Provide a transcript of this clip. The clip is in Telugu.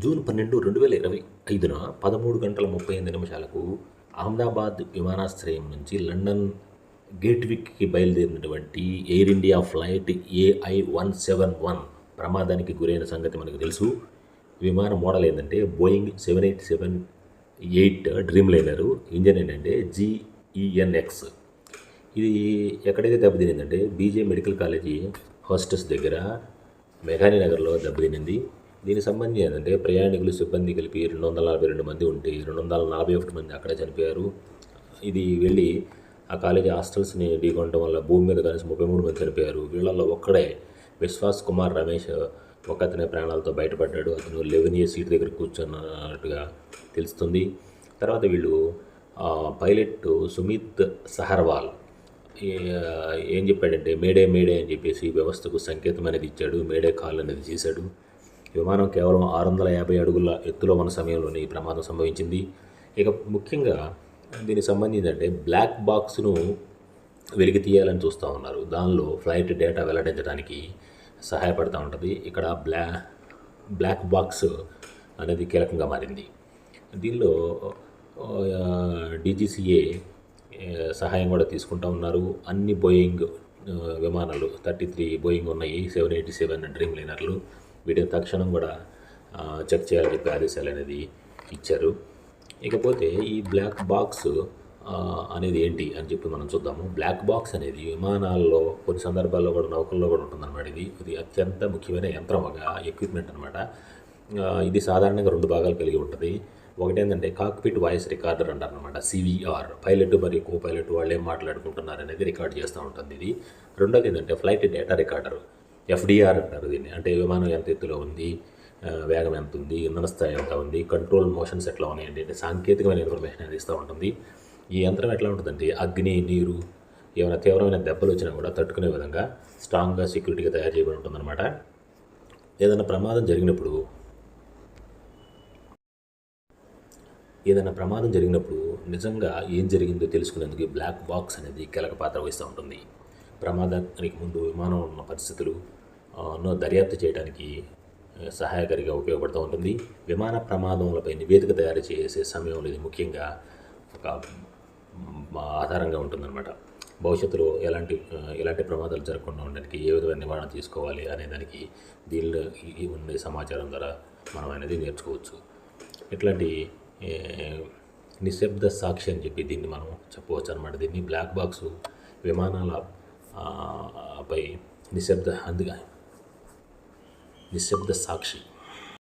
జూన్ 12, 2025న 13 గంటల 38 నిమిషాలకు అహ్మదాబాద్ విమానాశ్రయం నుంచి లండన్ గేట్విక్కి బయలుదేరినటువంటి ఎయిర్ ఇండియా ఫ్లైట్ AI-171 ప్రమాదానికి గురైన సంగతి మనకు తెలుసు. విమాన మోడల్ ఏంటంటే బోయింగ్ 787-8 డ్రీమ్ లైనరు. ఇంజన్ ఏంటంటే GEnx. ఇది ఎక్కడైతే దెబ్బతినిందంటే బీజే మెడికల్ కాలేజీ హాస్టల్స్ దగ్గర మెఘానీ నగర్లో దెబ్బతినింది. దీనికి సంబంధించి ఏంటంటే ప్రయాణికులు సిబ్బంది కలిపి 242 మంది ఉంటే 241 మంది అక్కడే చనిపోయారు. ఇది వెళ్ళి ఆ కాలేజీ హాస్టల్స్ని ఢీకొనడం వల్ల భూమి మీద కలిసి 33 మంది చనిపోయారు. వీళ్ళల్లో ఒక్కడే విశ్వాస్ కుమార్ రమేష్ ఒక్కతనే ప్రాణాలతో బయటపడ్డాడు. అతను 11A సీట్ దగ్గర కూర్చున్నట్టుగా తెలుస్తుంది. తర్వాత వీళ్ళు పైలట్ సుమిత్ సహర్వాల్ ఏం చెప్పాడంటే మేడే మేడే అని చెప్పేసి వ్యవస్థకు సంకేతం అనేది ఇచ్చాడు. మేడే కాల్ అనేది చేశాడు. విమానం కేవలం 650 అడుగుల ఎత్తులో ఉన్న సమయంలోనే ఈ ప్రమాదం సంభవించింది. ఇక ముఖ్యంగా దీనికి సంబంధించి అంటే బ్లాక్ బాక్స్ను వెలికి తీయాలని చూస్తూ ఉన్నారు. దానిలో ఫ్లైట్ డేటా వెల్లడించడానికి సహాయపడుతూ ఉంటుంది. ఇక్కడ బ్లాక్ బాక్స్ అనేది కీలకంగా మారింది. దీనిలో DGCA సహాయం కూడా తీసుకుంటూ ఉన్నారు. అన్ని బోయింగ్ విమానాలు 33 బోయింగ్ ఉన్నాయి, 787 డ్రీమ్ లైనర్లు. వీటిని తక్షణం కూడా చెక్ చేయాలని చెప్పి ఆదేశాలు అనేది ఇచ్చారు. ఇకపోతే ఈ బ్లాక్ బాక్స్ అనేది ఏంటి అని చెప్పి మనం చూద్దాము. బ్లాక్ బాక్స్ అనేది విమానాల్లో కొన్ని సందర్భాల్లో కూడా నౌకల్లో కూడా ఉంటుందన్నమాట. ఇది అత్యంత ముఖ్యమైన యంత్రం, ఒక ఎక్విప్మెంట్ అనమాట. ఇది సాధారణంగా 2 భాగాలు కలిగి ఉంటుంది. ఒకటేంటంటే కాక్పిట్ వాయిస్ రికార్డర్ అంటారనమాట, CVR. పైలట్ మరియు కో పైలట్ వాళ్ళు ఏం మాట్లాడుకుంటున్నారు అనేది రికార్డ్ చేస్తూ ఉంటుంది ఇది. రెండోది ఏంటంటే ఫ్లైట్ డేటా రికార్డర్, FDR అంటారు దీన్ని. అంటే విమానం ఎంత ఎత్తులో ఉంది, వేగం ఎంత ఉంది, ఇంధన స్థాయి ఎంత ఉంది, కంట్రోల్ మోషన్స్ ఎట్లా ఉన్నాయండి అంటే సాంకేతికమైన ఇన్ఫర్మేషన్ అనేది ఇస్తూ ఉంటుంది. ఈ యంత్రం ఎట్లా ఉంటుందంటే అగ్ని, నీరు, ఏమైనా తీవ్రమైన దెబ్బలు వచ్చినా కూడా తట్టుకునే విధంగా స్ట్రాంగ్గా సెక్యూరిటీగా తయారు చేయబడి ఉంటుందన్నమాట. ఏదైనా ప్రమాదం జరిగినప్పుడు నిజంగా ఏం జరిగిందో తెలుసుకునేందుకు బ్లాక్ బాక్స్ అనేది కీలక పాత్ర వహిస్తూ ఉంటుంది. ప్రమాదానికి ముందు విమానం ఉన్న పరిస్థితులు దర్యాప్తు చేయడానికి సహాయకారిగా ఉపయోగపడుతూ ఉంటుంది. విమాన ప్రమాదములపై నివేదిక తయారు చేసే సమయంలో ఇది ముఖ్యంగా ఒక ఆధారంగా ఉంటుందన్నమాట. భవిష్యత్తులో ఎలాంటి ప్రమాదాలు జరగకుండా ఉండడానికి ఏ విధమైన నివారణ తీసుకోవాలి అనే దానికి దీనిలో ఉండే సమాచారం ద్వారా మనం అనేది నేర్చుకోవచ్చు. ఇట్లాంటి నిశ్శబ్ద సాక్షి అని చెప్పి దీన్ని మనం చెప్పవచ్చు అనమాట. దీన్ని బ్లాక్ బాక్స్ విమానాల పై నిశ్శబ్ద సాక్షి